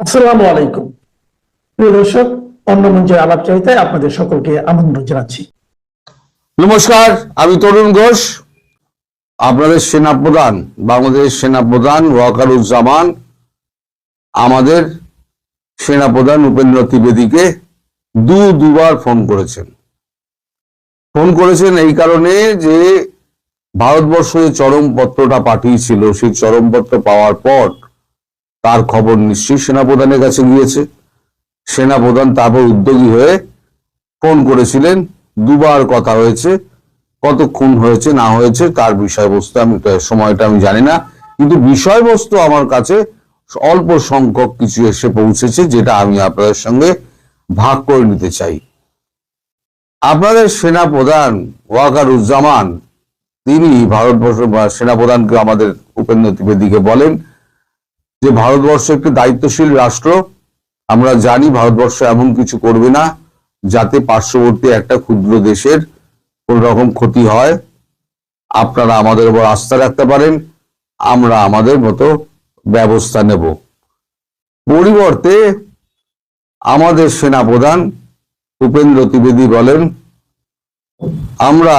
আসসালামু আলাইকুম। প্রিয় দর্শক, অন্য মঞ্চের আলাপচারিতায় আপনাদের সকলকে আমন্ত্রণ জানাচ্ছি। নমস্কার, আমি তরুণ ঘোষ, আপনাদের সেনাপ্রধান, বাংলাদেশ সেনাপ্রধান ওয়াকারুজ্জামান আমাদের সেনাপ্রধান উপেন্দ্র ত্রিবেদীকে দুবার ফোন করেছেন এই কারণে যে ভারতবর্ষ যে চরমপত্রটা পাঠিয়েছিল, সেই চরমপত্র পাওয়ার পর তার খবর নিশ্চয়ই সেনাপ্রধানের কাছে গিয়েছে। সেনাপ্রধান তারপর উদ্যোগী হয়ে ফোন করেছিলেন, দুবার কথা হয়েছে। কতক্ষণ হয়েছে না হয়েছে তার বিষয়বস্তু সময়টা আমি জানি না, কিন্তু বিষয়বস্তু আমার কাছে অল্প সংখ্যক কিছু এসে পৌঁছেছে, যেটা আমি আপনাদের সঙ্গে ভাগ করে নিতে চাই। আপনাদের সেনাপ্রধান ওয়াকারুজ্জামান তিনি ভারতবর্ষ সেনাপ্রধানকে, আমাদের উপেন্দ্র ত্রিবেদীকে বলেন যে ভারতবর্ষ একটি দায়িত্বশীল রাষ্ট্র। আমরা জানি ভারতবর্ষ এমন কিছু করবে না যাতে পার্শ্ববর্তী একটা ক্ষুদ্র দেশের কোন রকম ক্ষতি হয়। আপনারা আমাদের উপর আস্থা রাখতে পারেন, আমরা আমাদের মতো ব্যবস্থা নেব। পরিবর্তে আমাদের সেনাপ্রধান উপেন্দ্র ত্রিবেদী বলেন, আমরা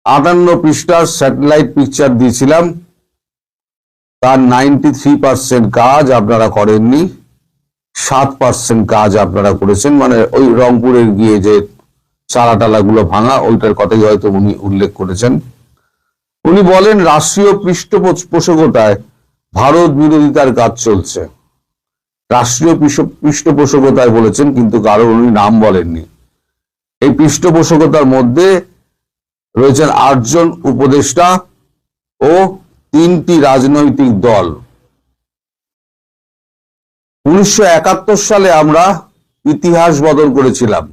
58 পৃষ্ঠার স্যাটেলাইট পিকচার দিয়েছিলাম, তার 93% কাজ আপনারা করেননি, 7% কাজ আপনারা করেছেন। মানে ওই রংপুরের গিয়ে যে চালাটালাগুলো ভাঙা, ওইটার কথাই হয়তো উনি উল্লেখ করেছেন। উনি বলেন রাষ্ট্রীয় পৃষ্ঠপোষকতায় ভারত বিরোধিতার কাজ চলছে। রাষ্ট্রীয় পৃষ্ঠপোষকতায় বলেছেন, কিন্তু কারো উনি নাম বলেননি। এই পৃষ্ঠপোষকতার মধ্যে রয়েছেন 8 জন উপদেষ্টা ও 3টি রাজনৈতিক দল। 1971 সালে আমরা ইতিহাস বদল করেছিলাম,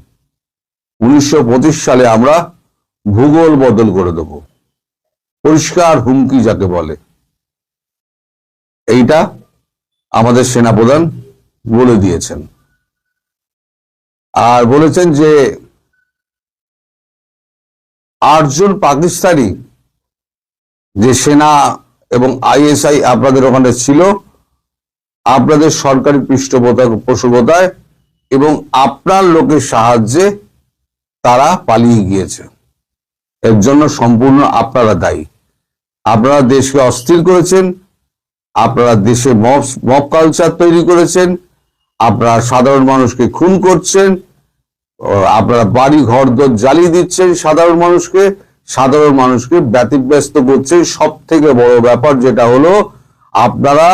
1925 সালে আমরা ভূগোল বদল করে দেব। পরিষ্কার হুমকি যাকে বলে, এইটা আমাদের সেনাপ্রধান বলে দিয়েছেন। আর বলেছেন যে 8 জন পাকিস্তানি যে সেনা এবং ISI আপনাদের ওখানে ছিল, আপনাদের সরকারি পৃষ্ঠপোষকতায় এবং আপনার লোকের সাহায্যে তারা পালিয়ে গিয়েছে। এর জন্য সম্পূর্ণ আপনারা দায়ী। আপনারা দেশকে অস্থির করেছেন, আপনারা দেশে মব কালচার তৈরি করেছেন, আপনারা সাধারণ মানুষকে খুন করছেন, আপনারা বাড়ি ঘর দর জ্বালিয়ে দিচ্ছেন, সাধারণ মানুষকে ব্যতিব্যস্ত করছেন। সব থেকে বড় ব্যাপার যেটা হলো, আপনারা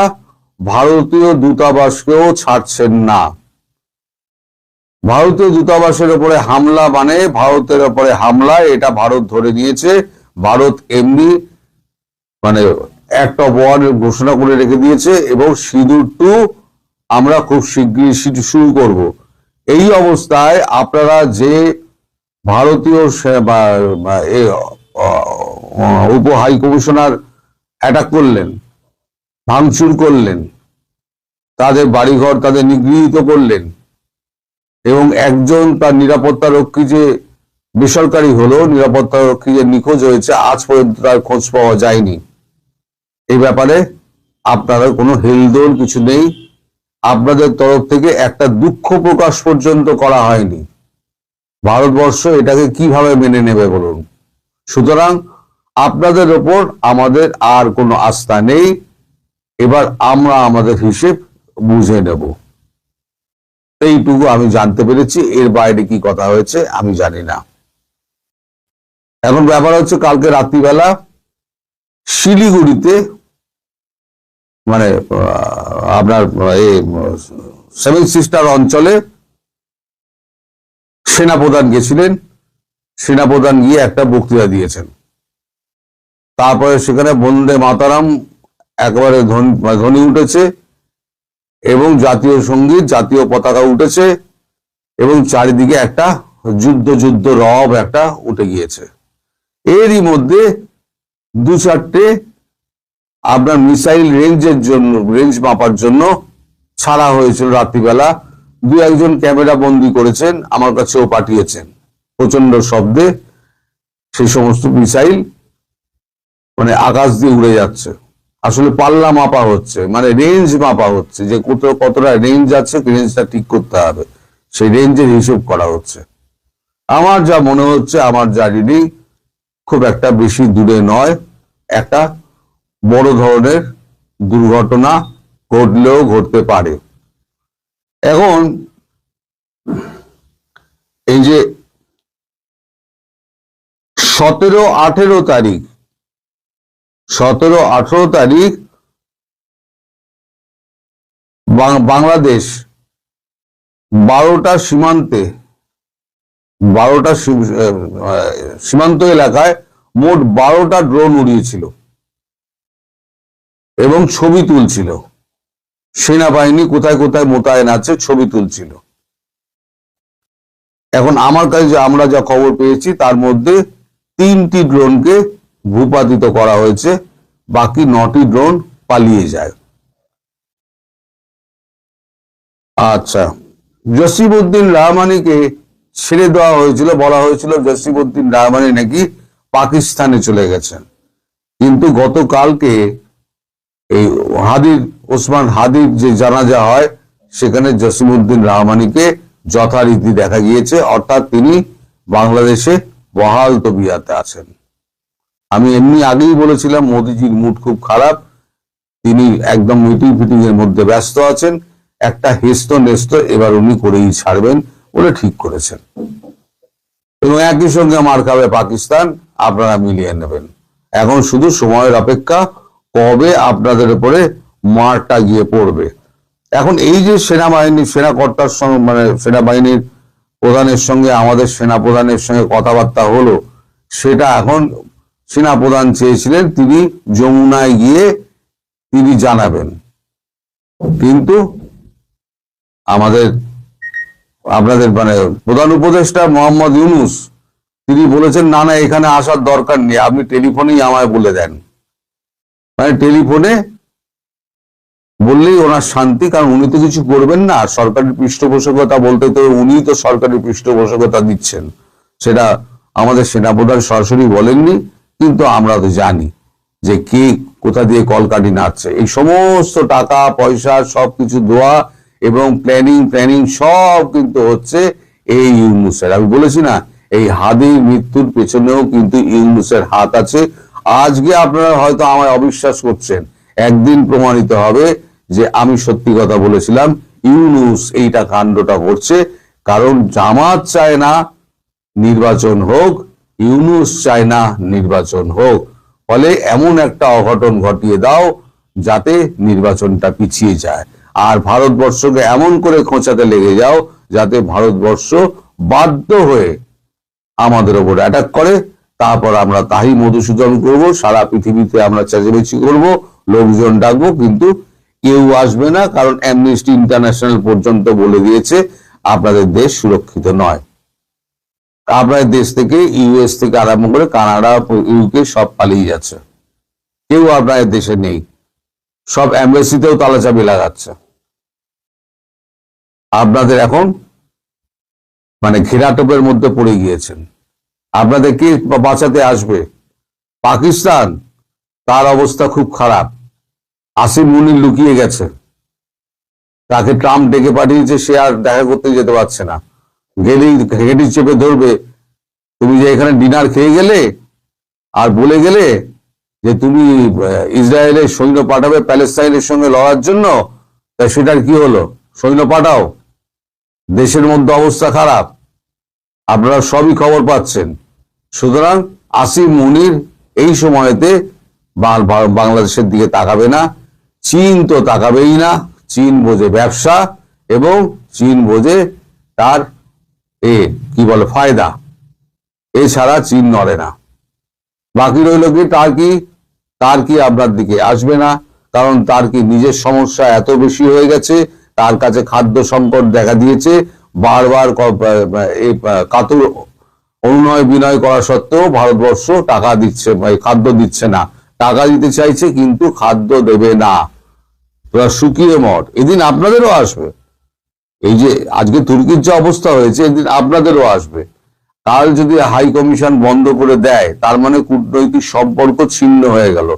ভারতীয় দূতাবাসকেও ছাড়ছেন না। ভারতীয় দূতাবাসের উপরে হামলা মানে ভারতের উপরে হামলা, এটা ভারত ধরে নিয়েছে। ভারত এমনি মানে অ্যাক্ট অফ ওয়ার ঘোষণা করে রেখে দিয়েছে, এবং সিঁদুর 2 আমরা খুব শীঘ্রই শুরু করব। এই অবস্থায় আপনারা যে ভারতীয় উপ হাই কমিশনার অ্যাটাক করলেন, ভাঙচুর করলেন, তাদের বাড়িঘর তাদের নিগৃহীত করলেন, এবং একজন তার নিরাপত্তা রক্ষী যে বেসরকারি হলো, নিরাপত্তা রক্ষী যে নিখোঁজ হয়েছে, আজ পর্যন্ত তার খোঁজ পাওয়া যায়নি। এই ব্যাপারে আপনারা কোনো হেলদোল কিছু নেই, আপনাদের তরফ থেকে একটা দুঃখ প্রকাশ পর্যন্ত করা হয়নি। ভারতবর্ষ এটাকে কিভাবে মেনে নেবে বলুন? সুতরাং আপনাদের ওপর আমাদের আর কোনো আস্থা নেই। এবার আমরা আমাদের হিসেব বুঝে নেব। এইটুকু আমি জানতে পেরেছি, এর বাইরে কি কথা হয়েছে আমি জানি না। এখন ব্যাপার হচ্ছে, কালকে রাত্রিবেলা শিলিগুড়িতে মানে আপনার সেভেন সিস্টার অঞ্চলে সেনাপ্রধান গেছিলেন। সেনাপ্রধান গিয়ে একটা বক্তৃতা দিয়েছেন। তারপরে সেখানে বন্দে মাতারাম একেবারে ধ্বনি উঠেছে, এবং জাতীয় সঙ্গীত, জাতীয় পতাকা উঠেছে, এবং চারিদিকে একটা যুদ্ধ রব একটা উঠে গিয়েছে। এরই মধ্যে 2-4টে আপনার মিসাইল রেঞ্জ মাপার জন্য ছাড়া হয়েছিল রাত্রিবেলা। 2-1জন ক্যামেরা বন্দি করেছেন, আমার কাছেও পাঠিয়েছেন। প্রচন্ড শব্দে সেই সমস্ত মিসাইল মানে আকাশ দিয়ে উড়ে যাচ্ছে। আসলে পাল্লা মাপা হচ্ছে, মানে রেঞ্জ মাপা হচ্ছে, যে কতটা রেঞ্জ আছে, রেঞ্জটা ঠিক করতে হবে, সেই রেঞ্জের হিসেব করা হচ্ছে। আমার যা মনে হচ্ছে, আমার যা রিডিং, খুব একটা বেশি দূরে নয়, একটা বড় ধরনের দুর্ঘটনা ঘটলেও ঘটতে পারে। এখন এই যে 17-18 তারিখ, 17-18 তারিখ বাংলাদেশ 12টা সীমান্ত এলাকায় মোট 12টা ড্রোন উড়িয়েছিল এবং ছবি তুলছিল। সেনাবাহিনী কোথায় কোথায় মোতায়েন আছে ছবি তুলছিল। এখন আমার কাছে আমরা যা খবর পেয়েছি, তার মধ্যে 3টি ড্রোনকে ভূপাতিত করা হয়েছে, বাকি 9টি ড্রোন পালিয়ে যায়। আচ্ছা, জসিম-উদ্দিন রহমানিকে ছেড়ে দেওয়া হয়েছিল, বলা হয়েছিল জসিম-উদ্দিন রহমানি নাকি পাকিস্তানে চলে গেছেন, কিন্তু গতকালকে এই ওসমান হাদির যে জানাজা হয়, সেখানে জসিম-উদ্দিন রহমানিকে যথারীতি দেখা গিয়েছে, অর্থাৎ তিনি বাংলাদেশে বহাল তবিয়াতে আছেন। আমি এমনি আগেই বলেছিলাম মোদিজির মুড খুব খারাপ, তিনি একদম মিটিং ফিটিং এর মধ্যে ব্যস্ত আছেন, একটা হেস্ত নেস্ত এবার উনি করেই ছাড়বেন বলে ঠিক করেছেন, এবং একই সঙ্গে মার খাবে পাকিস্তান, আপনারা মিলিয়ে নেবেন। এখন শুধু সময়ের অপেক্ষা, কবে আপনাদের উপরে মারটা গিয়ে পড়বে। এখন এই যে সেনাকর্তার সঙ্গে, মানে সেনাবাহিনীর প্রধানের সঙ্গে আমাদের সেনা প্রধানের সঙ্গে কথাবার্তা হলো, সেটা এখন সেনাপ্রধান চেয়েছিলেন তিনি যমুনায় গিয়ে তিনি জানাবেন, কিন্তু আপনাদের মানে প্রধান উপদেষ্টা মোহাম্মদ ইউনূস তিনি বলেছেন না, এখানে আসার দরকার নেই, আপনি টেলিফোনেই আমায় বলে দেন। মানে টেলিফোনে বললেই ওনার শান্তি, কারণ উনি তো কিছু করবেন না, সরকারি পৃষ্ঠপোষকতা বলতে তো উনি তো সরকারি পৃষ্ঠপোষকতা দিচ্ছেন, সেটা আমাদের সেনাপ্রধান সরাসরি বলেননি, কিন্তু আমরা তো জানি যে কে কোথা দিয়ে কলকাঠি নাড়ছে। এই সমস্ত টাকা পয়সা সবকিছু দেওয়া এবং প্ল্যানিং সব কিন্তু হচ্ছে এই ইউনূসের। আমি বলেছি না, এই হাদির মৃত্যুর পেছনেও কিন্তু ইউনূসের হাত আছে। আজকে আপনারা হয়তো আমায় অবিশ্বাস করছেন, একদিন প্রমাণিত হবে যে আমি সত্যি কথা বলেছিলাম, ইউনূস এইটা কাণ্ডটা করছে, কারণ জামাত চায় না নির্বাচন হোক, ইউনূস চায় না নির্বাচন হোক, ফলে এমন একটা অঘটন ঘটিয়ে দাও যাতে নির্বাচনটা পিছিয়ে যায়, আর ভারতবর্ষকে এমন করে খোঁচাতে লেগে যাও যাতে ভারতবর্ষ বাধ্য হয়ে আমাদের ওপর অ্যাটাক করে, তারপর আমরা তাই মধুসূদন করব, সারা পৃথিবীতে আমরা চেঁচামেচি করব, লোকজন ডাকবো, কিন্তু কেউ আসবে না, কারণ অ্যামনেস্টি ইন্টারন্যাশনাল পর্যন্ত বলে দিয়েছে আপনাদের দেশ সুরক্ষিত নয়। আপনাদের দেশ থেকে ইউএস থেকে আরম্ভ করে কানাডা, ইউকে সব পালিয়ে যাচ্ছে, কেউ আপনাদের দেশে নেই, সব এমবেসিতেও তালাচাবি লাগাচ্ছে। আপনাদের এখন মানে ঘেরাটোপের মধ্যে পড়ে গিয়েছেন, আপনাদের কে বাঁচাতে আসবে? পাকিস্তান, তার অবস্থা খুব খারাপ, আসিম মুনির লুকিয়ে গেছে, তাকে ট্রাম্প ডেকে পাঠিয়েছে, সে আর দেখা করতে যেতে পারছে না, গেলেই ঘেঁটি চেপে ধরবে, তুমি যে এখানে ডিনার খেয়ে গেলে আর বলে গেলে যে তুমি ইসরায়েলের সৈন্য পাঠাবে প্যালেস্তাইনের সঙ্গে লড়ার জন্য, তা সেটার কি হলো? সৈন্য পাঠাও, দেশের মধ্যে অবস্থা খারাপ, আপনারা সবই খবর পাচ্ছেন। সুতরাং আসিম মুনির এই সময়তে বাংলাদেশের দিকে তাকাবে না, চীন তো তাকাবেই না, চীন বোঝে ব্যবসা এবং চীন বোঝে তার কি বলে ফায়দা, এছাড়া চীন নড়ে না। বাকি রইল কি তার কি আপনার দিকে আসবে না, কারণ তার কি নিজের সমস্যা এত বেশি হয়ে গেছে, তার কাছে খাদ্য সংকট দেখা দিয়েছে, বারবার কাতর অনুনয় বিনয় করা সত্ত্বেও ভারতবর্ষ টাকা দিচ্ছে, খাদ্য দিচ্ছে না, টাকা দিতে চাইছে কিন্তু খাদ্য দেবে না, তোরা শুকিয়ে মঠ। এদিন আপনাদেরও আসবে, এই যে আজকে তুর্কির যে অবস্থা হয়েছে, এদিন আপনাদেরও আসবে। কাল যদি হাই কমিশন বন্ধ করে দেয়, তার মানে কূটনৈতিক সম্পর্ক ছিন্ন হয়ে গেল।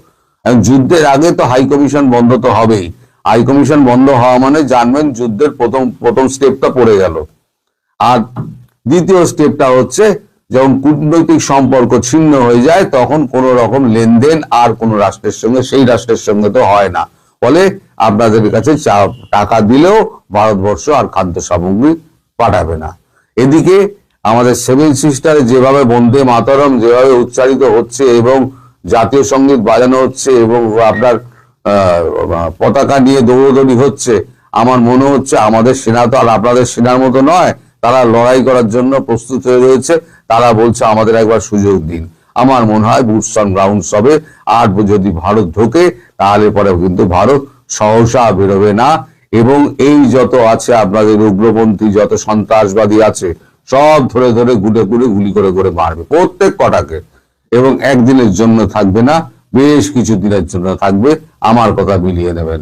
এবং যুদ্ধের আগে তো হাই কমিশন বন্ধ তো হবেই। হাই কমিশন বন্ধ হওয়া মানে জানবেন যুদ্ধের প্রথম স্টেপটা পড়ে গেল। আর দ্বিতীয় স্টেপটা হচ্ছে যখন কূটনৈতিক সম্পর্ক ছিন্ন হয়ে যায় তখন কোন রকম লেনদেন আর কোন রাষ্ট্রের সঙ্গে সেই রাষ্ট্রের সঙ্গে তো হয় না। ফলে আপনাদের কাছে টাকা দিলেও ভারতবর্ষ আর খাদ্য সামগ্রী পাঠাবে না। এদিকে আমাদের সেভেন সিস্টারে যেভাবে বন্দে মাতরম যেভাবে উচ্চারিত হচ্ছে এবং জাতীয় সঙ্গীত বাজানো হচ্ছে এবং আপনার পতাকা নিয়ে দৌড়দৌড়ি হচ্ছে, আমার মনে হচ্ছে আমাদের সেনা তো আর আপনাদের সেনার মতো নয়, তারা লড়াই করার জন্য প্রস্তুত হয়ে রয়েছে। তারা বলছে আমাদের একবার সুযোগ দিন। আমার মনে হয় বুটস অন গ্রাউন্ডস হবে। আর যদি ভারত ঢোকে তাহলে পরে কিন্তু ভারত সহসা বেরোবে না, এবং এই যত আছে আপনাদের উগ্রপন্থী যত সন্ত্রাসবাদী আছে সব ধরে ধরে গুলি করে করে মারবে প্রত্যেক কটাকে, এবং একদিনের জন্য থাকবে না, বেশ কিছু দিনের জন্য থাকবে। আমার কথা মিলিয়ে নেবেন।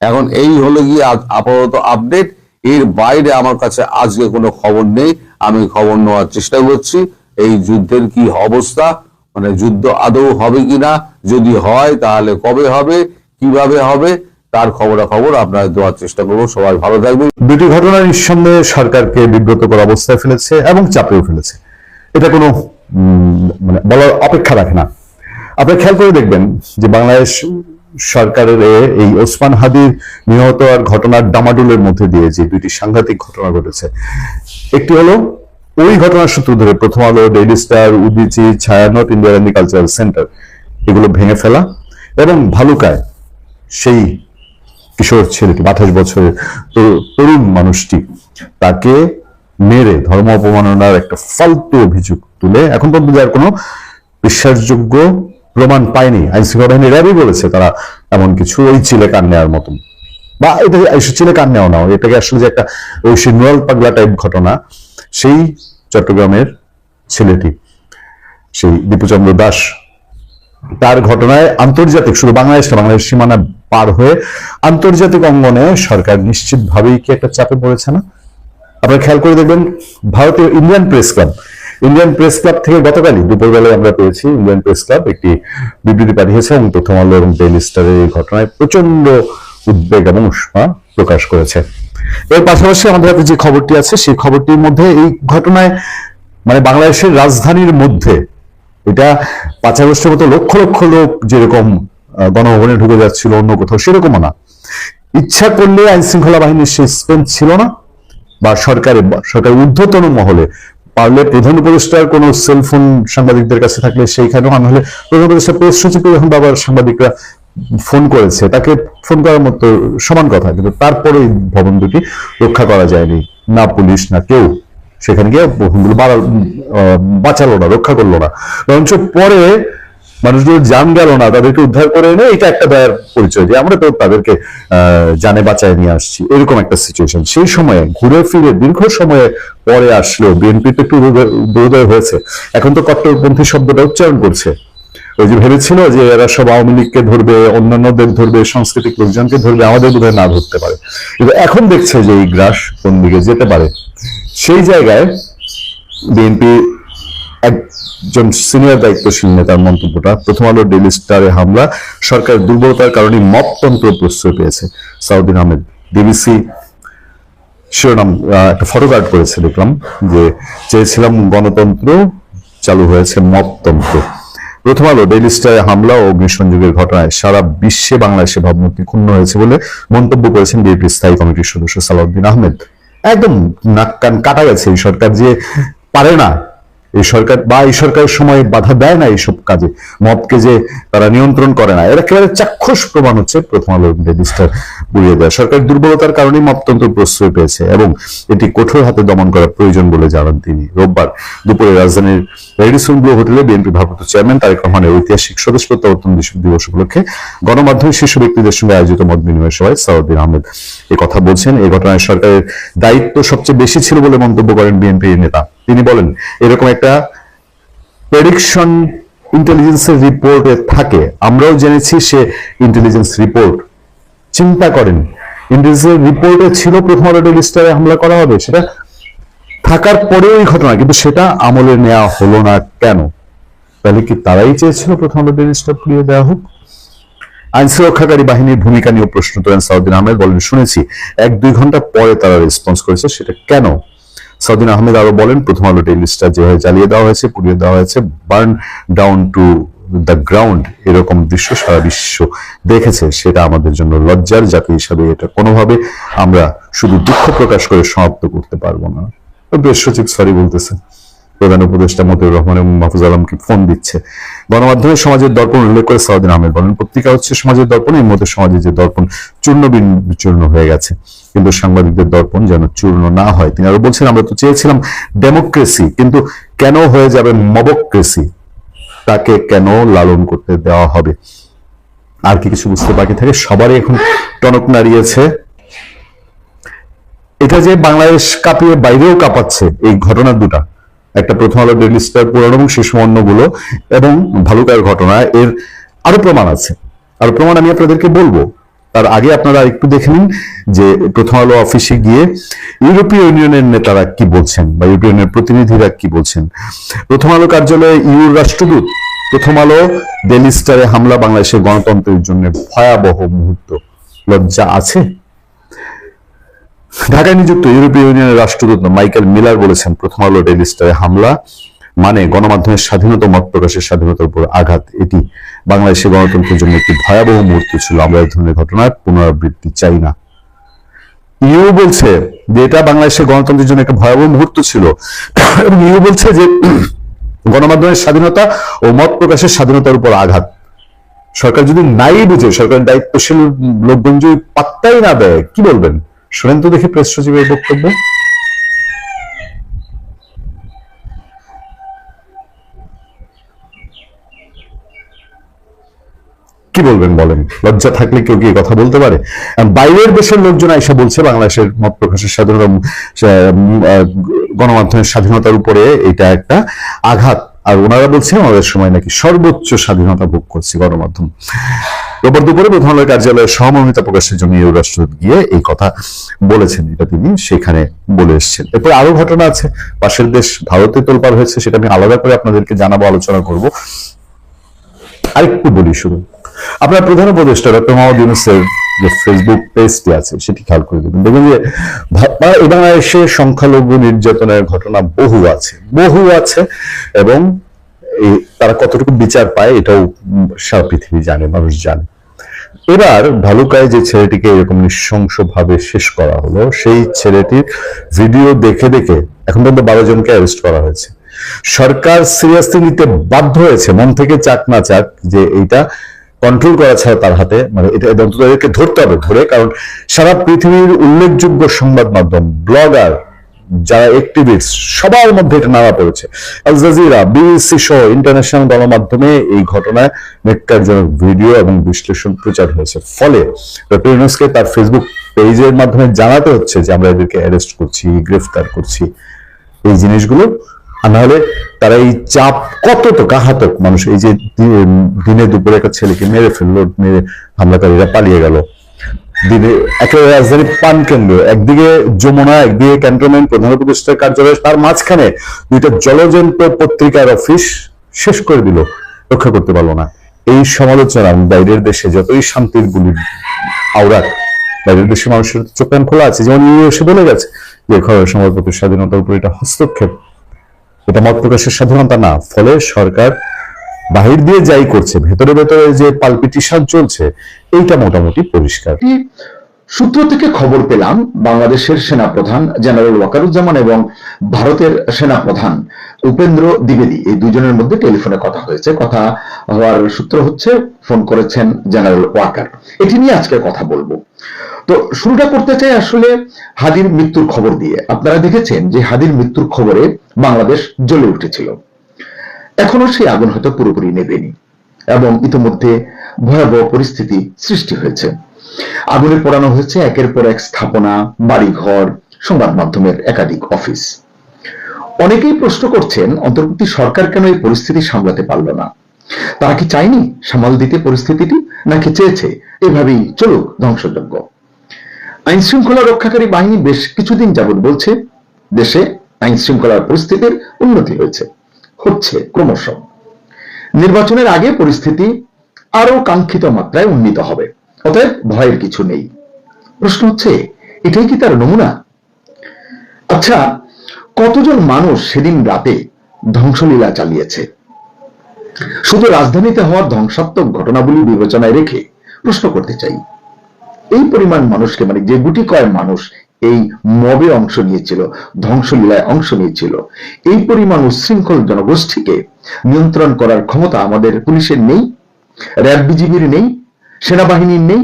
এখন এই হলো গিয়ে আপাতত আপডেট। এর বাইরে আমার কাছে আজকে কোনো খবর নেই। আমি খবর নেওয়ার চেষ্টা করছি এই যুদ্ধের কি অবস্থা, মানে যুদ্ধ আদৌ হবে কিনা, যদি হয় তাহলে কবে হবে, কিভাবে হবে, তার খবরাখবর আপনারা দেওয়ার চেষ্টা করবো। সবাই ভালো থাকবেন। দুটি ঘটনা নিঃসন্দেহে সরকারকে বিব্রতকর অবস্থায় ফেলেছে এবং চাপেও ফেলেছে, এটা কোনো মানে বলার অপেক্ষা রাখে না। আপনি খেয়াল করে দেখবেন যে বাংলাদেশ সরকারের এই ওসমান হাদির নিহত আর ঘটনার ডামাডোলের মধ্যে দিয়ে যে দুইটি সাংঘাতিক ঘটনা ঘটেছে, একটি হলো ওই ঘটনার সূত্র ধরে প্রথম আলো, daily star, Udichi, Chhayanaut, Indian cultural centre এগুলো ভেঙে ফেলা, এবং ভালুকায় সেই কিশোর ছেলেটি 28 বছরের তরুণ মানুষটি তাকে মেরে ধর্ম অপমাননার একটা ফালতু অভিযোগ তুলে এখন পর্যন্ত যার কোনো বিশ্বাসযোগ্য প্রমাণ পায়নি। আইন শৃঙ্খলা বাহিনী র্যাবই বলেছে তারা এমন কিছু ওই ছেলে কান নেওয়ার মতন, বা এটা ছেলে কান নেওয়া নাও, এটাকে আসলে যে একটা ওই নুরাল পাগলা টাইপ ঘটনা, সেই চট্টগ্রামের ছেলেটি সেই দীপুচন্দ্র দাস তার ঘটনায় আন্তর্জাতিক, শুধু বাংলাদেশ সীমানা পার হয়ে আন্তর্জাতিক অঙ্গনে সরকার নিশ্চিতভাবেই কি একটা চাপে পড়েছে না? আপনারা খেয়াল করে দেখবেন ভারতীয় ইন্ডিয়ান প্রেস ক্লাব থেকে গতকালই দুপুরবেলায় আমরা পেয়েছি ইন্ডিয়ান প্রেস ক্লাব একটি বিবৃতি পাঠিয়েছে এবং প্রথম আলো এবং ডেইলি স্টারের এই ঘটনায় প্রচন্ড উদ্বেগ এবং উষ্মা প্রকাশ করেছে। এর পাশাপাশি আমাদের হাতে যে খবরটি আছে সেই খবরটির মধ্যে এই ঘটনায় মানে বাংলাদেশের রাজধানীর মধ্যে এটা 5 আগস্টের মতো লক্ষ লক্ষ লোক যেরকম গণভবনে ঢুকে যাচ্ছিল অন্য কোথাও সেরকমও না। ইচ্ছা করলে আইন শৃঙ্খলা বাহিনীর সেই স্ট্রেংথ ছিল না, বা সরকারের ঊর্ধ্বতন মহলে পারলে প্রধান উপদেষ্টার কোনো সেলফোন সাংবাদিকদের কাছে থাকলে সেইখানেও, না হলে প্রধান উপদেষ্টা প্রেস সচিবকে যখন বাবার সাংবাদিকরা ফোন করেছে তাকে ফোন করার মতো সমান কথা, কিন্তু তারপরে ভবন দুটি রক্ষা করা যায়নি, না পুলিশ না কেউ সেখানে গিয়ে বাঁচালো না, রক্ষা করলো না, বরঞ্চ পরে মানুষগুলো জান গেল না, তাদেরকে উদ্ধার করে এনে এটা একটা দয়ার পরিচয় যে আমরা তো তাদেরকে জানে বাঁচায় নিয়ে আসছি, এরকম একটা সিচুয়েশন। সেই সময়ে ঘুরে ফিরে দীর্ঘ সময়ে পরে আসলেও বিএনপি তো একটু দুর্দয় হয়েছে, এখন তো কট্টরপন্থী শব্দটা উচ্চারণ করছে। ওই যে ভেবেছিল যে এরা সব আওয়ামী লীগকে ধরবে, অন্যান্যদের ধরবে, সাংস্কৃতিক লোকজনকে ধরবে, আমাদের বোধহয় না ধরতে পারে, কিন্তু এখন দেখছে যে এই গ্রাস কোন দিকে যেতে পারে। সেই জায়গায় বিএনপি একজন সিনিয়র দায়িত্বশীল নেতার মন্তব্যটা, প্রথম আলো ডেইলি স্টারে হামলা সরকার দুর্বলতার কারণে মপতন্ত্র প্রশ্রয় পেয়েছে। সাউদ্দিন আহমেদ ডিবিসি শিরোনাম একটা ফটোকার্ড করেছে, দেখলাম যে চেয়েছিলাম গণতন্ত্র, চালু হয়েছে মপতন্ত্র। প্রথম আলো ডেইলি স্টারে হামলা ও অগ্নিসংযোগের ঘটনায় সারা বিশ্বে বাংলাদেশে ভাবমূর্তি ক্ষুণ্ণ হয়েছে বলে মন্তব্য করেছেন বিএনপির স্থায়ী কমিটির সদস্য সালাউদ্দিন আহমেদ। একদম নাক কান কাটা গেছে, এই সরকার যে পারে না, এই সরকার বা এই সরকারের সময় বাধা দেয় না এইসব কাজে, মবকে যে তারা নিয়ন্ত্রণ করে না, এর একেবারে চাক্ষুষ প্রমাণ হচ্ছে প্রথম আলো রেজিস্টার বুঝিয়ে দেয়। সরকার দুর্বলতার কারণে মপতন্ত্র প্রশ্রয় পেয়েছে এবং এটি কঠোর হাতে দমন করা প্রয়োজন বলে জানান তিনি। রোববার দুপুরে রাজধানীর রেডিসন ব্লু হোটেলে বিএনপি ভারপ্রাপ্ত চেয়ারম্যান তারেক রহমানের ঐতিহাসিক স্বদেশ প্রত্যাবর্তন দিবস উপলক্ষে গণমাধ্যমে শীর্ষ ব্যক্তিদের সঙ্গে আয়োজিত মত বিনিময় সভায় সালাউদ্দিন আহমেদ এই কথা বলছেন। এই ঘটনায় সরকারের দায়িত্ব সবচেয়ে বেশি ছিল বলে মন্তব্য করেন বিএনপি নেতা। তিনি বলেন, এরকম একটা প্রেডিকশন ইন্টেলিজেন্সের রিপোর্টে থাকে, আমরাও জেনেছি সে ইন্টেলিজেন্স রিপোর্ট, চিন্তা করেন ইন্টেলিজেন্স রিপোর্টে ছিল প্রথম আলো ডেইলি স্টারে হামলা করা হবে, সেটা থাকার পরেও এই ঘটনা, কিন্তু সেটা আমলে নেওয়া হলো না কেন? তাহলে কি তারাই চেয়েছিল প্রথম আলো ডেইলি স্টার পুড়িয়ে দেওয়া হোক? আইন সুরক্ষাকারী বাহিনীর ভূমিকা নিয়ে প্রশ্ন তোলেন সাউদ্দিন আহমেদ, বলেন শুনেছি 1-2 ঘন্টা পরে তারা রেসপন্স করেছে, সেটা কেন? সাউদ্দিন আহমেদ আরো বলেন, প্রথম আলো ডেইলি স্টার যেভাবে জ্বালিয়ে দেওয়া হয়েছে, পুড়িয়ে দেওয়া হয়েছে, burn down to the ground, এরকম দৃশ্য সারা বিশ্ব দেখেছে, সেটা আমাদের জন্য লজ্জার। জাতি হিসাবে এটা কোনোভাবে আমরা শুধু দুঃখ প্রকাশ করে সমাপ্ত করতে পারবো না। প্রেস সচিব সরি বলতেছে, প্রধান উপদেষ্টা মতিউর রহমান এবং মাহফুজ আলমকে ফোন দিচ্ছে। গণমাধ্যমে সমাজের দর্পণ উল্লেখ করে সাউদ্দিন আহমেদ বলেন, পত্রিকা হচ্ছে সমাজের দর্পণ, এর মধ্যে সমাজের যে দর্পণ চূর্ণ বিচূর্ণ হয়ে গেছে, কিন্তু সাংবাদিকদের দর্পণ যেন চূর্ণ না হয়। তিনি আরো বলছেন, আমরা তো চেয়েছিলাম ডেমোক্রেসি, কিন্তু কেন হয়ে যাবে মবক্রেসি? তাকে কেন লালন করতে দেওয়া হবে? আর কি কিছু বুঝতে বাকি থাকে? সবারই এখন টনক নাড়িয়েছে। এটা যে বাংলাদেশ কাঁপিয়ে বাইরেও কাঁপাচ্ছে, এই ঘটনা দুটা, একটা প্রথম আলো ডেইলি স্টার পুরানো এবং শিশু অন্যগুলো, এবং ভালুকার ঘটনা, এর আরো প্রমাণ আছে। আর প্রমাণ আমি আপনাদেরকে বলবো, তার আগে আপনারা একটু দেখে নিন যে প্রথম আলো অফিসে গিয়ে ইউরোপীয় ইউনিয়নের নেতারা কি বলছেন বা ইউরোপীয় ইউনিয়নের প্রতিনিধিরা কি বলছেন। প্রথম আলো কার্যালয়ে ইউর রাষ্ট্রদূত, প্রথম আলো ডেইলি স্টারে হামলা বাংলাদেশের গণতন্ত্রের জন্য ভয়াবহ মুহূর্ত। লজ্জা আছে? ঢাকায় নিযুক্ত ইউরোপীয় ইউনিয়নের রাষ্ট্রদূত মাইকেল মিলার বলেছেন, প্রথম আলো ডেইলি স্টারে হামলা মানে গণমাধ্যমের স্বাধীনতা, মত প্রকাশের স্বাধীনতার উপর আঘাত। এটি বাংলাদেশের গণতন্ত্রের জন্য একটি ভয়াবহ মুহূর্ত ছিল। আমরা এই ধরনের ঘটনার পুনরাবৃত্তি চাই না। ইউ বলছে যে এটা বাংলাদেশের গণতন্ত্রের জন্য একটা ভয়াবহ মুহূর্ত ছিল, এবং ইউ বলছে যে গণমাধ্যমের স্বাধীনতা ও মত প্রকাশের স্বাধীনতার উপর আঘাত। সরকার যদি নাই বুঝে, সরকারের দায়িত্বশীল লোকজন যদি পাত্তাই না দেয়, কি বলবেন? শুনেন তো দেখি প্রেস সচিবের বক্তব্য। কি বলবেন বলেন? লজ্জা থাকলে কেউ কি কথা বলতে পারে? বাইরের দেশের লোকজন এসে বলছে বাংলাদেশের মত প্রকাশের স্বাধীনতা, গণমাধ্যমের স্বাধীনতার উপরে এটা একটা আঘাত, আর ওনারা বলছেন আমাদের সময় নাকি সর্বোচ্চ স্বাধীনতা ভোগ করছে গণমাধ্যম। রোববার দুপুরে প্রধান আলোর কার্যালয়ে সহমর্মিতা প্রকাশের জন্য ইউ রাষ্ট্রদূত গিয়ে এই কথা বলেছেন, এটা তিনি সেখানে বলে এসেছেন। এরপর আরো ঘটনা আছে, পাশের দেশ ভারতে তোলপাড় হয়েছে, সেটা আমি আলাদা করে আপনাদেরকে জানাবো, আলোচনা করব। আরেকটু বলি শুধু, আপনার প্রধান উপদেষ্টা ডক্টর মোহাম্মদ ইউনূসের যে ফেসবুক পেজটি আছে সেটি খেয়াল করে দেবেন, দেখবেন যে বাংলাদেশে সংখ্যালঘু নির্যাতনের ঘটনা বহু আছে, এবং তারা কতটুকু বিচার পায় এটাও সারা পৃথিবী জানে, মানুষ জানে। এবার ভালুকায় যে ছেলেটিকে এরকম নৃশংস ভাবে শেষ করা হলো, সেই ছেলেটির ভিডিও দেখে দেখে এখন পর্যন্ত 12 জনকে অ্যারেস্ট করা হয়েছে। সরকার সিরিয়াসলি নিতে বাধ্য হয়েছে, মন থেকে চাক না চাক, যে এইটা কন্ট্রোল করা ছাড়া তার হাতে, মানে এটা এদেরকে ধরতে হবে ধরে, কারণ সারা পৃথিবীর উল্লেখযোগ্য সংবাদ মাধ্যম, ব্লগার, যারা অ্যাক্টিভিস্ট, সবার মধ্যে এটা নাড়া পড়েছে। আল জাজিরা, বিবিসি সহ ইন্টারন্যাশনাল গণমাধ্যমে এই ঘটনায় ন্যক্কারজনক ভিডিও এবং বিশ্লেষণ প্রচার হয়েছে। ফলে ডক্টর ইউনূসকে তার ফেসবুক পেজের মাধ্যমে জানাতে হচ্ছে যে আমরা এদেরকে অ্যারেস্ট করছি, গ্রেফতার করছি, এই জিনিসগুলো। আর নাহলে তারা এই চাপ কত তো ঘাতক মানুষ, এই যে দিনে দুপুরে একটা ছেলেকে মেরে ফেললো, মেরে হামলাকারীরা পালিয়ে গেল। দিনে একেবারে রাজধানী প্রাণকেন্দ্র, একদিকে যমুনা, একদিকে ক্যান্টনমেন্ট, প্রধান উপদেষ্টার কার্যালয়, তার মাঝখানে দুইটা জলযন্ত্র পত্রিকার অফিস শেষ করে দিল, রক্ষা করতে পারলো না। এই সমালোচনা বাইরের দেশে যতই শান্তির গুলির আওরাত, বাইরের দেশে মানুষের চোখ কান খোলা আছে, যেমন ইউ এসে বলে গেছে যে সংবাদপত্রের স্বাধীনতার উপর এটা হস্তক্ষেপ, এটা মত প্রকাশের স্বাধীনতা না। ফলে সরকার বাহির দিয়ে যাই করছে, ভেতরে ভেতরে যে পালপিটিশন চলছে, এইটা মোটামুটি পরিষ্কার। সূত্র থেকে খবর পেলাম বাংলাদেশের সেনাপ্রধান জেনারেল ওয়াকারুজ্জামান এবং ভারতের সেনাপ্রধান উপেন্দ্র দ্বিবেদী, এই দুজনের মধ্যে টেলিফোনে কথা হয়েছে। কথা হওয়ার সূত্র হচ্ছে ফোন করেছেন জেনারেল ওয়াকার। এটি নিয়ে আজকে কথা বলবো। তো শুরুটা করতে চাই আসলে হাদির মৃত্যুর খবর দিয়ে। আপনারা দেখেছেন যে হাদির মৃত্যুর খবরে বাংলাদেশ জ্বলে উঠেছিল, এখনো সেই আগুন হয়তো পুরোপুরি নেভেনি, এবং ইতিমধ্যে ভয়াবহ পরিস্থিতি সৃষ্টি হয়েছে। আগুনে পোড়ানো হয়েছে একের পর এক স্থাপনা, বাড়িঘর, সংবাদ মাধ্যমের একাধিক অফিস। অনেকেই প্রশ্ন করছেন অন্তর্বর্তী সরকার কেন এই পরিস্থিতি সামলাতে পারল না। তারা কি চায়নি সামাল দিতে পরিস্থিতিটি, নাকি চেয়েছে এভাবেই চলুক ধ্বংসযজ্ঞ? আইন শৃঙ্খলা রক্ষাকারী বাহিনী বেশ কিছুদিন যাবৎ বলছে দেশে আইন শৃঙ্খলার পরিস্থিতির উন্নতি হচ্ছে ক্রমশ। নির্বাচনের আগে পরিস্থিতি আরো কাঙ্ক্ষিত মাত্রায় উন্নীত হবে। অতএব ভয়ের কিছু নেই। প্রশ্ন হচ্ছে, এটাই কি তার নমুনা? আচ্ছা, কতজন মানুষ সেদিন রাতে ধ্বংসলীলা চালিয়েছে? শুধু রাজধানীতে হওয়া ধ্বংসাত্মক ঘটনাগুলি বিবেচনায় রেখে প্রশ্ন করতে চাই, এই পরিমাণ মানুষকে, মানে যে গুটি কয়েক মানুষ এই মবে অংশ নিয়েছিল, ধ্বংসলীলায় অংশ নিয়েছিল, এই পরিমাণ উচ্ছৃঙ্খল জনগোষ্ঠীকে নিয়ন্ত্রণ করার ক্ষমতা আমাদের পুলিশের নেই, র্যাব বিজিবির নেই, সেনাবাহিনীর নেই।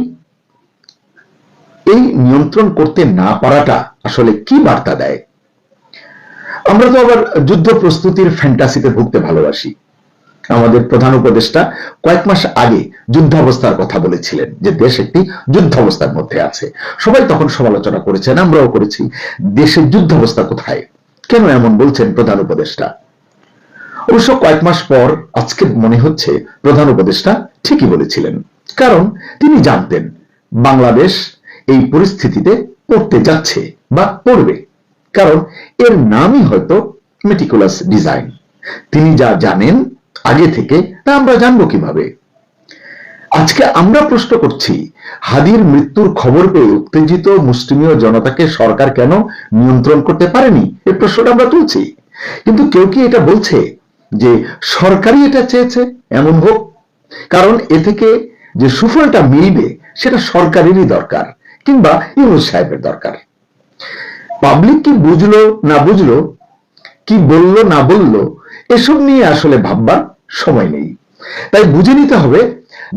এই নিয়ন্ত্রণ করতে না পারাটা আসলে কি বার্তা দেয়? আমরা তো আবার যুদ্ধ প্রস্তুতির ফ্যান্টাসিতে ভুগতে ভালোবাসি। আমাদের প্রধান উপদেষ্টা কয়েক মাস আগে যুদ্ধাবস্থার কথা বলেছিলেন, যে দেশ একটি যুদ্ধাবস্থার মধ্যে আছে। সবাই তখন সমালোচনা করেছেন, আমরাও করেছি, দেশের যুদ্ধাবস্থা কোথায়, কেন এমন বলছেন প্রধান উপদেষ্টা? অবশ্য কয়েক মাস পর আজকে মনে হচ্ছে প্রধান উপদেষ্টা ঠিকই বলেছিলেন, কারণ তিনি জানতেন বাংলাদেশ এই পরিস্থিতিতে পড়তে যাচ্ছে বা পড়বে, কারণ এর নামই হয়তো মেটিকুলাস ডিজাইন। তিনি যা জানেন আগে থেকে, তা আমরা জানবো কিভাবে? আজকে আমরা প্রশ্ন করছি, হাদির মৃত্যুর খবর পেয়ে উত্তেজিত মুসলিমীয় জনতাকে সরকার কেন নিয়ন্ত্রণ করতে পারেনি, এই প্রশ্নটা আমরা তুলছি। কিন্তু কেউ কি এটা বলছে যে সরকারই এটা চেয়েছে এমন হোক, কারণ এ থেকে যে সুফলটা মিলবে সেটা সরকারেরই দরকার, কিংবা ইউনূস সাহেবের দরকার। পাবলিক কি বুঝলো না বুঝলো, কি বললো না বললো, এসব নিয়ে আসলে ভাববার সময় নেই। তাই বুঝে নিতে হবে,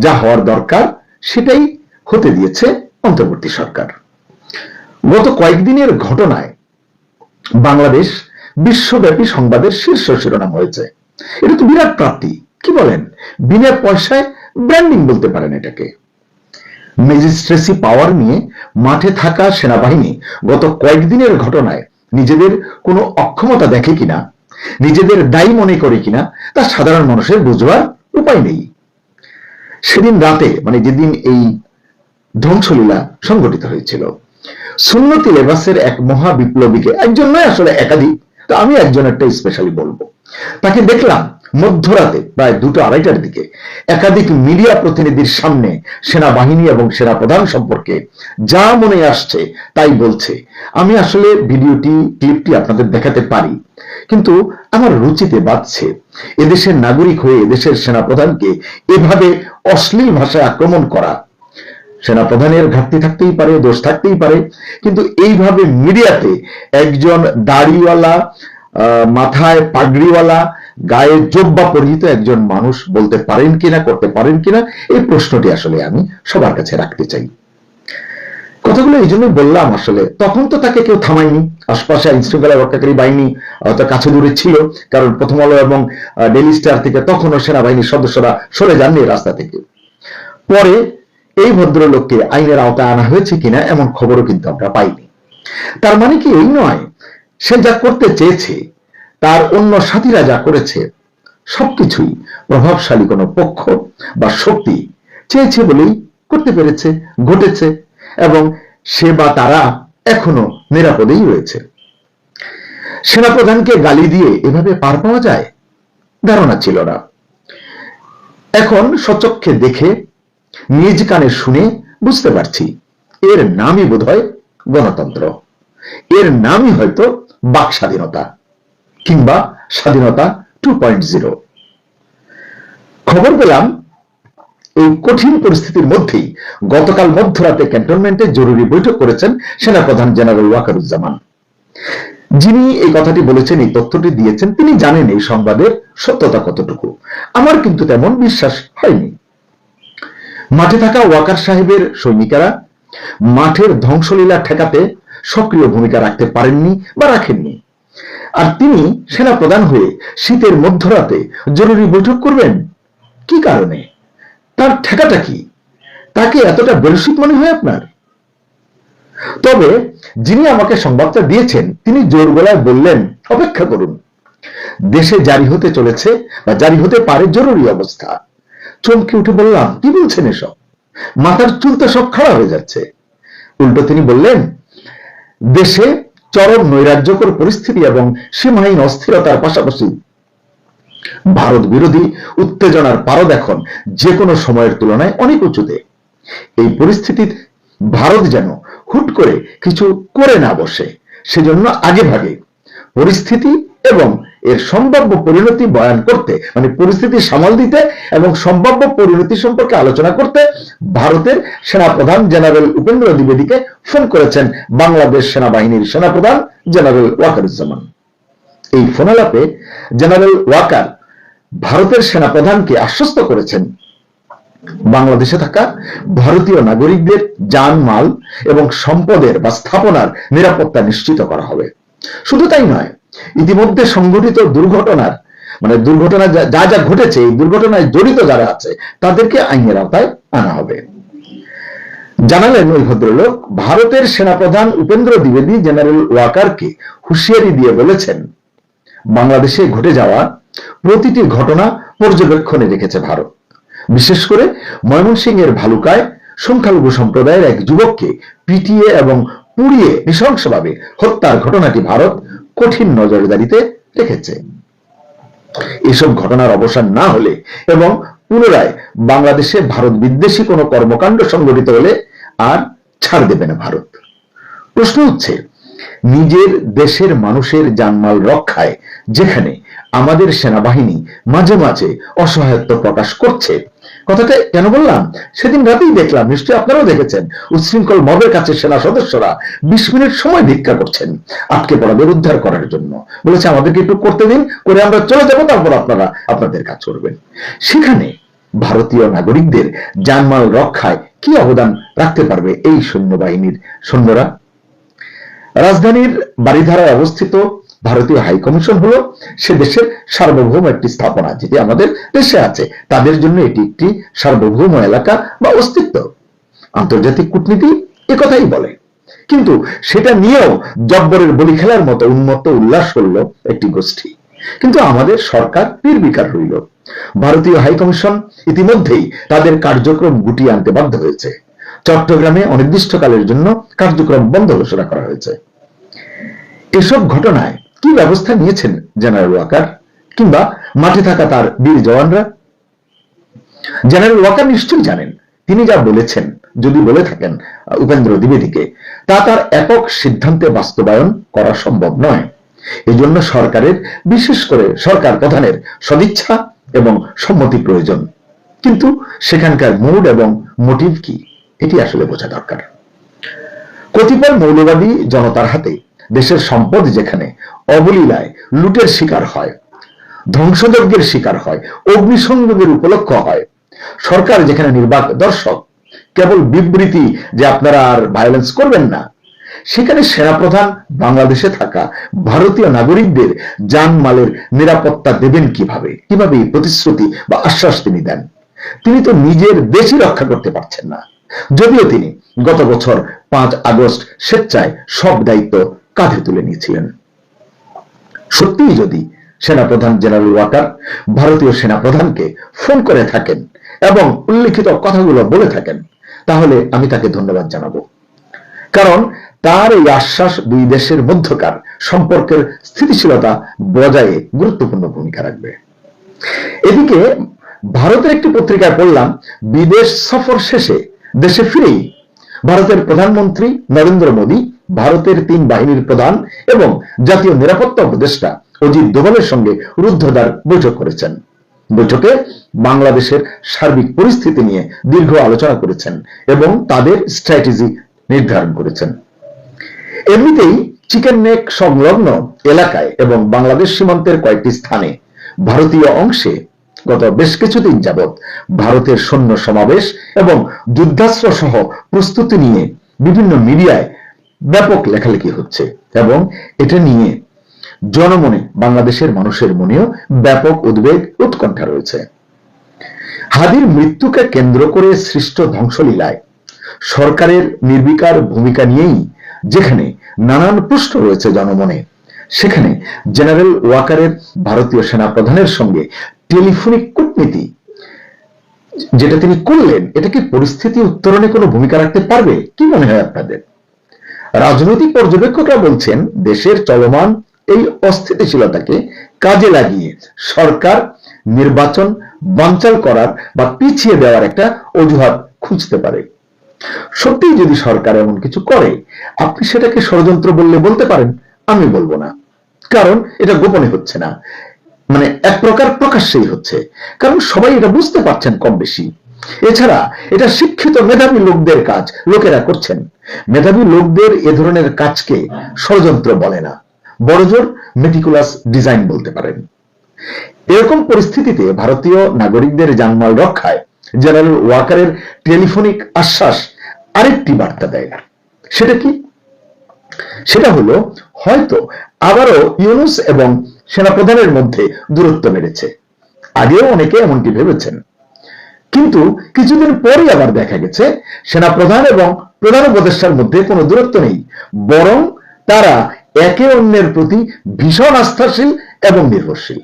যা হওয়ার দরকার সেটাই হতে দিয়েছে অন্তর্বর্তী সরকার। গত কয়েকদিনের ঘটনায় বাংলাদেশ বিশ্বব্যাপী সংবাদের শীর্ষ শিরোনাম হয়েছে। এটা তো বিরাট প্রাপ্তি, কি বলেন? বিনা পয়সায় ব্র্যান্ডিং বলতে পারেন এটাকে। ম্যাজিস্ট্রেসি পাওয়ার নিয়ে মাঠে থাকা সেনাবাহিনী গত কয়েকদিনের ঘটনায় নিজেদের কোনো অক্ষমতা দেখে কিনা, নিজেদের দায়ী মনে করে কিনা, তা সাধারণ মানুষের বুঝবার উপায় নেই। সেদিন রাতে, মানে যেদিন এই ধ্বংসলীলা সংঘটিত হয়েছিল, সুন্নতি লেবাসের এক মহা বিপ্লবীকে, একজন নয় আসলে একাধিক, তো আমি একজনেরটা স্পেশালি বলবো, তাকে দেখলাম মধ্যরাতে প্রায় 2-2:30টার দিকে একাধিক মিডিয়া প্রতিনিধির সামনে সেনাবাহিনী এবং সেনাপ্রধান সম্পর্কে যা মনে আসছে তাই বলছে। আমি আসলে ভিডিওটি, ক্লিপটি আপনাদের দেখাতে পারি, কিন্তু আমার রুচিতে বাধছে এদেশের নাগরিক হয়ে এদেশের সেনাপ্রধানকে এভাবে অশ্লীল ভাষায় আক্রমণ করা। সেনাপ্রধানের ঘাটতি থাকতেই পারে, দোষ থাকতেই পারে, কিন্তু এইভাবে মিডিয়াতে একজন দাড়িওয়ালা, মাথায় পাগড়িওয়ালা, গায়ে জোব্বা পরিহিত একজন মানুষ বলতে পারেন কিনা, করতে পারেন কিনা, এই প্রশ্নটি আসলে আমি সবার কাছে রাখতে চাই। কথাগুলো এই জন্য বললাম, আসলে তখন তো তাকে কেউ থামায়নি, আশপাশে আইন শৃঙ্খলা রক্ষাকারী বাহিনী হয়তো কাছে দূরে ছিল, কারণ প্রথম আলো এবং ডেইলি স্টার থেকে তখনও সেনাবাহিনীর সদস্যরা সরে যাননি রাস্তা থেকে। পরে এই ভদ্রলোককে আইনের আওতায় আনা হয়েছে কিনা এমন খবরও কিন্তু আমরা পাইনি। তার মানে কি এই নয়, সে যা করতে চেয়েছে, তার অন্য সাথীরা যা করেছে, সবকিছুই প্রভাবশালী কোনো পক্ষ বা শক্তি চেয়েছে বলেই করতে পেরেছে, ঘটেছে, এবং সে বা তারা এখনো নিরাপদেই রয়েছে। সেনাপ্রধানকে গালি দিয়ে এভাবে পার পাওয়া যায়, ধারণা ছিল না। এখন সচক্ষে দেখে, নিজ কানে শুনে বুঝতে পারছি, এর নামই বোধহয় গণতন্ত্র, এর নামই হয়তো বাক স্বাধীনতা, কিংবা স্বাধীনতা 2.0। খবর পেলাম এই কঠিন পরিস্থিতির মধ্যেই গতকাল মধ্যরাতে ক্যান্টনমেন্টে জরুরি বৈঠক করেছেন সেনাপ্রধান জেনারেল ওয়াকারুজ্জামান। যিনি এই কথাটি বলেছেন, এই তথ্যটি দিয়েছেন, তিনি জানেন এই সংবাদের সত্যতা কতটুকু। আমার কিন্তু তেমন বিশ্বাস হয়নি। মাঠে থাকা ওয়াকার সাহেবের সৈনিকেরা মাঠের ধ্বংসলীলা ঠেকাতে সক্রিয় ভূমিকা রাখতে পারেননি বা রাখেননি, আর তিনি সেনাপ্রধান হয়ে শীতের মধ্যরাতে জরুরি বৈঠক করবেন কি কারণে? তার ঠেকাটা কি? তাকে এতটা বেরসিক মনে হয় আপনার? তবে যিনি আমাকে সংবাদটা দিয়েছেন, তিনি জোর গলায় বললেন, অপেক্ষা করুন, দেশে জারি হতে চলেছে বা জারি হতে পারে জরুরি অবস্থা। চমকে উঠে বললাম, কি বলছেন এসব? মাথার চুল তো সব খাড়া হয়ে যাচ্ছে। উল্টো তিনি বললেন, দেশে চরম নৈরাজ্যকর পরিস্থিতি এবং সীমাহীন অস্থিরতার পাশাপাশি ভারত বিরোধী উত্তেজনার পারদ এখন যে কোনো সময়ের তুলনায় অনেক উঁচুতে। এই পরিস্থিতির ভারত যেন হুট করে কিছু করে না বসে, সেজন্য আগে ভাগে পরিস্থিতি এবং এর সম্ভাব্য পরিণতি বয়ান করতে, মানে পরিস্থিতি সামাল দিতে এবং সম্ভাব্য পরিণতি সম্পর্কে আলোচনা করতে ভারতের সেনাপ্রধান জেনারেল উপেন্দ্র দ্বিবেদীকে ফোন করেছেন বাংলাদেশ সেনাবাহিনীর সেনাপ্রধান জেনারেল ওয়াকারুজ্জামান। এই ফোনালাপে জেনারেল ওয়াকার ভারতের সেনাপ্রধানকে আশ্বস্ত করেছেন বাংলাদেশে থাকা ভারতীয় নাগরিকদের জানমাল এবং সম্পদের বা স্থাপনার নিরাপত্তা নিশ্চিত করা হবে। শুধু তাই নয়, ইতিমধ্যে সংঘটিত দুর্ঘটনা যা যা ঘটেছে, এই দুর্ঘটনায় জড়িত যারা আছে তাদেরকে আইনের আওতায় আনা হবে। জানালেন ওই ভদ্রলোক, ভারতের সেনাপ্রধান উপেন্দ্র দ্বিবেদী জেনারেল ওয়াকারকে হুঁশিয়ারি দিয়ে বলেছেন, বাংলাদেশে ঘটে যাওয়া প্রতিটি ঘটনা পর্যবেক্ষণে রেখেছে ভারত। বিশেষ করে ময়মনসিংহের ভালুকায় সংখ্যালঘু সম্প্রদায়ের এক যুবককে পিটিয়ে এবং পুড়িয়ে নৃশংসভাবে হত্যার ঘটনাটি ভারত কঠিন নজরদারিতে রেখেছে। এসব ঘটনার অবসান না হলে এবং পুনরায় বাংলাদেশে ভারত বিদ্বেষী কোনো কর্মকাণ্ড সংঘটিত হলে আর ছাড় দেবে না ভারত। প্রশ্ন হচ্ছে, নিজের দেশের মানুষের জানমাল রক্ষায় যেখানে আমাদের সেনাবাহিনী মাঝে মাঝে অসহায়ত্ব প্রকাশ করছে, কথাটা কেন বললাম, সেদিন রাতেই দেখলাম, নিশ্চয়ই আপনারাও দেখেছেন, উচ্ছৃঙ্খল মবের কাছে সেনা সদস্যরা 20 মিনিট সময় ভিক্ষা করছেন আটকে পড়াদের উদ্ধার করার জন্য। বলেছে আমাদেরকে একটু করতে দিন, করে আমরা চলে যাবো, তারপর আপনারা আপনাদের কাজ করবেন। সেখানে ভারতীয় নাগরিকদের জানমাল রক্ষায় কি অবদান রাখতে পারবে এই সৈন্যবাহিনীর সৈন্যরা? রাজধানীর বারিধারায় অবস্থিত ভারতীয় হাই কমিশন হলো সে দেশের সার্বভৌম একটি স্থাপনা, যেটি আমাদের দেশে আছে। তাদের জন্য এটি একটি সার্বভৌম এলাকা বা অস্তিত্ব। আন্তর্জাতিক কূটনীতি একথাই বলে, কিন্তু সেটা নিয়েও জব্বরের বলি খেলার মতো উন্মত্ত উল্লাস করলো একটি গোষ্ঠী। কিন্তু আমাদের সরকার নির্বিকার রইল। ভারতীয় হাই কমিশন ইতিমধ্যেই তাদের কার্যক্রম গুটিয়ে আনতে বাধ্য হয়েছে। চট্টগ্রামে অনির্দিষ্টকালের জন্য কার্যক্রম বন্ধ ঘোষণা করা হয়েছে। এসব ঘটনায় কি ব্যবস্থা নিয়েছেন জেনারেল ওয়াকার কিংবা মাঠে থাকা তার বীর জওয়ানরা? জেনারেল ওয়াকার নিশ্চয়ই জানেন, তিনি যা বলেছেন, যদি বলে থাকেন উপেন্দ্র দ্বিবেদীকে, তা তার একক সিদ্ধান্তে বাস্তবায়ন করা সম্ভব নয়। এই জন্য সরকারের, বিশেষ করে সরকার প্রধানের সদিচ্ছা এবং সম্মতি প্রয়োজন। কিন্তু সেখানকার মুড এবং মোটিভ কি, এটি আসলে বোঝা দরকার। কতিপয় মৌলবাদী জনতার হাতে দেশের সম্পদ যেখানে অবলীলায় লুটের শিকার হয়, ধ্বংসযজ্ঞের শিকার হয়, অগ্নিসংযোগের উপলক্ষ হয়, সরকার যেখানে নির্বাক দর্শক, কেবল বিবৃতি যে আপনারা আর ভায়োলেন্স করবেন না, সেখানে সেনাপ্রধান বাংলাদেশে থাকা ভারতীয় নাগরিকদের জানমালের নিরাপত্তা দেবেন কিভাবে? কিভাবে এই প্রতিশ্রুতি বা আশ্বাস তিনি দেন? তিনি তো নিজের দেশই রক্ষা করতে পারছেন না, যদিও তিনি গত বছর 5 আগস্ট স্বেচ্ছায় সব দায়িত্ব কাঁধে তুলে নিয়েছিলেন। সত্যিই যদি সেনাপ্রধান জেনারেল ওয়াকার ভারতীয় সেনাপ্রধানকে ফোন করে থাকেন এবং উল্লিখিত কথাগুলো বলে থাকেন, তাহলে আমি তাকে ধন্যবাদ জানাবো। কারণ তার এই আশ্বাস দুই দেশের মধ্যকার সম্পর্কের স্থিতিশীলতা বজায়ে গুরুত্বপূর্ণ ভূমিকা রাখবে। এদিকে ভারতের একটি পত্রিকায় পড়লাম, বিদেশ সফর শেষে দেশে ফিরেই ভারতের প্রধানমন্ত্রী নরেন্দ্র মোদী ভারতের 3 বাহিনীর প্রধান এবং জাতীয় নিরাপত্তা উপদেষ্টা অজিত দোভালের সঙ্গে রুদ্ধদ্বার বৈঠক করেছেন। বৈঠকে বাংলাদেশের সার্বিক পরিস্থিতি নিয়ে দীর্ঘ আলোচনা করেছেন এবং তাদের স্ট্র্যাটেজি নির্ধারণ করেছেন। এমনিতেই চিকেন নেক সংলগ্ন এলাকায় এবং বাংলাদেশ সীমান্তের কয়েকটি স্থানে ভারতীয় অংশে গত বেশ কিছুদিন যাবৎ ভারতের সৈন্য সমাবেশ এবং যুদ্ধাস্ত্র সহ প্রস্তুতি নিয়ে বিভিন্ন মিডিয়ায় ব্যাপক লেখালেখি হচ্ছে এবং এটা নিয়ে জনমনে, বাংলাদেশের মানুষের মনেও ব্যাপক উদ্বেগ, উৎকণ্ঠা রয়েছে। হাদির মৃত্যুকে কেন্দ্র করে সৃষ্ট ধ্বংসলীলায় সরকারের নির্বিকার ভূমিকা নিয়েই যেখানে নানান প্রশ্ন রয়েছে জনমনে, সেখানে জেনারেল ওয়াকারের ভারতীয় সেনাপ্রধানের সঙ্গে টেলিফোনিক কূটনীতি যেটা তিনি করলেন, এটা কি পরিস্থিতি উত্তরণে কোনো ভূমিকা রাখতে পারবে? কি মনে হয় আপনাদের? রাজনৈতিক পর্যবেক্ষকরা বলছেন, দেশের চলমান এই অস্থিতিশীলতাকে কাজে লাগিয়ে সরকার নির্বাচন বানচাল করার বা পিছিয়ে দেওয়ার একটা অজুহাত খুঁজতে পারে। সত্যি যদি সরকার এমন কিছু করে, আপনি সেটাকে ষড়যন্ত্র বললে বলতে পারেন, আমি বলবো না, কারণ এটা গোপনে হচ্ছে না, মানে এক প্রকার প্রকাশ্যেই হচ্ছে, কারণ সবাই এটা বুঝতে পারছেন কম বেশি। এছাড়া এটা শিক্ষিত মেধাবী লোকদের কাজ, লোকেরা করছেন। মেধাবী লোকদের এ ধরনের কাজকে ষড়যন্ত্র বলে না, বড়জোর মেটিকুলাস ডিজাইন বলতে পারেন। এরকম পরিস্থিতিতে ভারতীয় নাগরিকদের জানমাল রক্ষায় জেনারেল ওয়াকারের টেলিফোনিক আশ্বাস আরেকটি বার্তা দেয়। সেটা কি? সেটা হলো হয়তো আবারও ইউনূস এবং সেনাপ্রধানের মধ্যে দূরত্ব বেড়েছে। আগেও অনেকে এমনটি ভেবেছেন, কিন্তু কিছুদিন পরই আবার দেখা গেছে সেনাপ্রধান এবং প্রধান উপদেষ্টার মধ্যে কোনো দূরত্ব নেই, বরং তারা একে অন্যের প্রতি ভীষণ আস্থাশীল এবং নির্ভরশীল।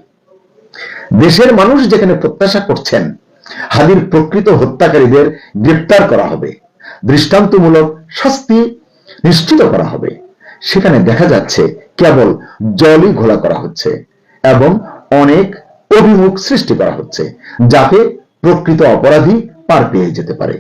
দেশের মানুষ যেখানে প্রত্যাশা করছেন হাদির প্রকৃত হত্যাকারীদের গ্রেপ্তার করা হবে, দৃষ্টান্তমূলক শাস্তি নিশ্চিত করা হবে, সেখানে দেখা যাচ্ছে কেবল জলই ঘোলা করা হচ্ছে এবং অনেক অভিমুখ সৃষ্টি করা হচ্ছে, যাতে প্রকৃত অপরাধী পার পেয়ে যেতে পারে।